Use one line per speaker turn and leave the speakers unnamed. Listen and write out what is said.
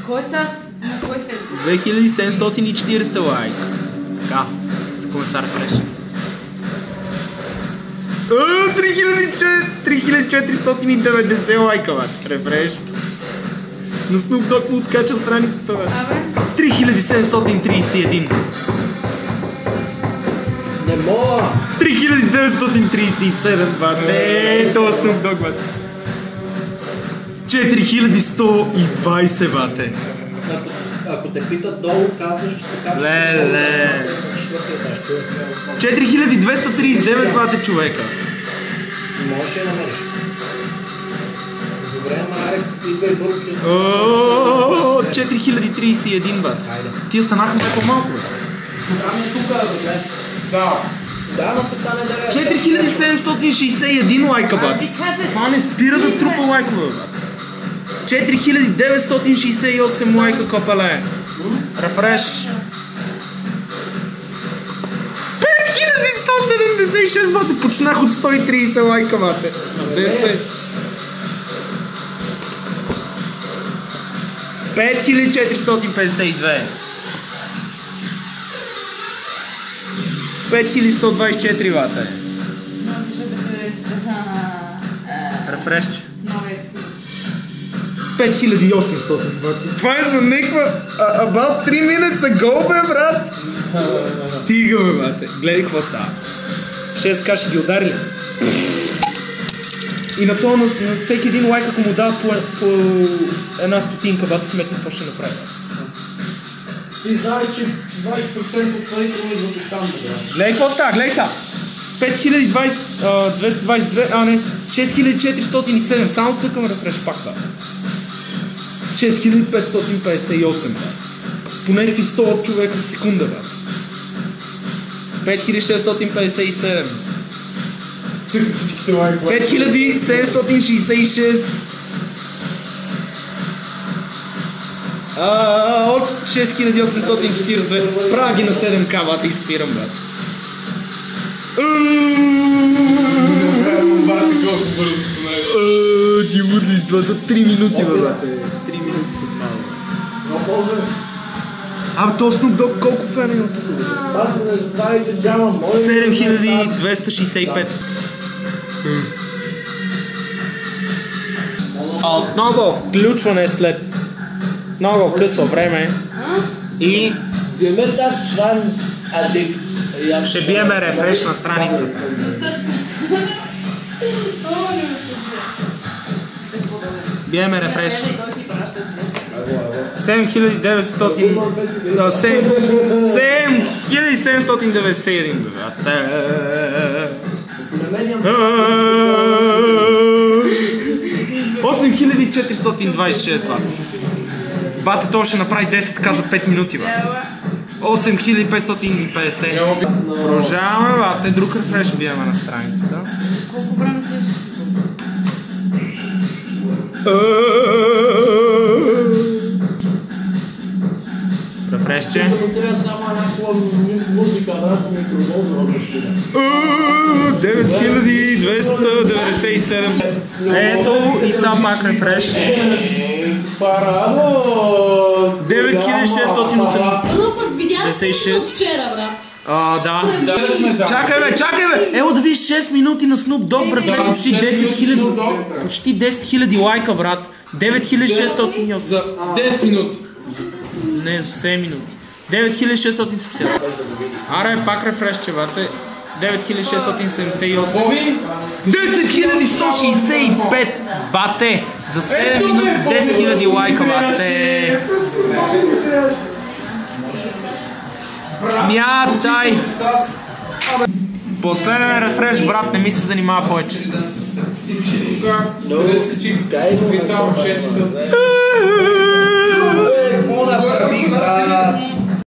Кой са на кой фейсбук?
2740 лайка. Така, в коментар фреш. 3490 лайка, бат. Рефреш. На Snoop Dogg му откача страницата, бат. 3731.
Не мога!
3937, бат. Това Snoop Dogg, бат. 4120, бате.
Ако те питат долу, казваш, че се качва.
Леле. 4239, бате, човека.
Можеш да намериш. Добре, Марек, идвай бързо, че
4031, бат. Тия станаха много по-малко, бе.
Стане тук, бе. Да. Да, но се стане да
4761 лайка, бат. Това не спира да трупа лайкове, бат. 4968 лайка, копеле. Рефреш. 5176, бате. Почнах от 130 лайка, бате. 5452. 5124, бате. Рефрешче. 5800, бате. Това е за някаква about 3 minutes ago, бе, брат. Стига, бе, бате. Гледай какво става. 6 каши ги ударили. И на това на всеки един лайк, ако му дава по една стотинка, бате, сметни какво ще направи.
Ти знаеш, че 20% от парите му идват от там, бе.
Гледай какво става, гледай са. 5222, а не, 6407, само цъкам рефреш пак, бе. 6558, бе. По някакви 100 човека в секунда, бе. 5657. 5766. 6842. Правя ги на 7К, бата, и спирам, бе. Ти мудли, това са 3 минути, бе, бате. 3 минути са това, бе. Абе, то Snoop Dogg колко фена има тук, бе? 7265. Отново включване след много късо време и ще биеме рефреш на страницата. Биеме рефреш. 7791, бе. 8426, бата. Бата, то ще направи 10 така за 5 минути, бата. 8550. Продължаваме, бата. Друг рефреш биеме на страницата.
Колко време си?
Рефрешче.
Трябва само някаква музика, да, микрофон,
9297. Ето и сам пак рефреш. 9686.
Вчера, брат.
Да. Чакай, бе. Ево да видиш 6 минути на Snoop Dogg, брат. Почти 10 000 лайка, брат. 9608.
За 10 минути.
Не, за 7 минути. 9670. Аре, пак рефрешче, бате. 9678. 10165, бате. За 7 минути 10 000 лайка, бате. Смятай. Последен рефреш, брат, не ми се занимава повече.
Какво направи, брат?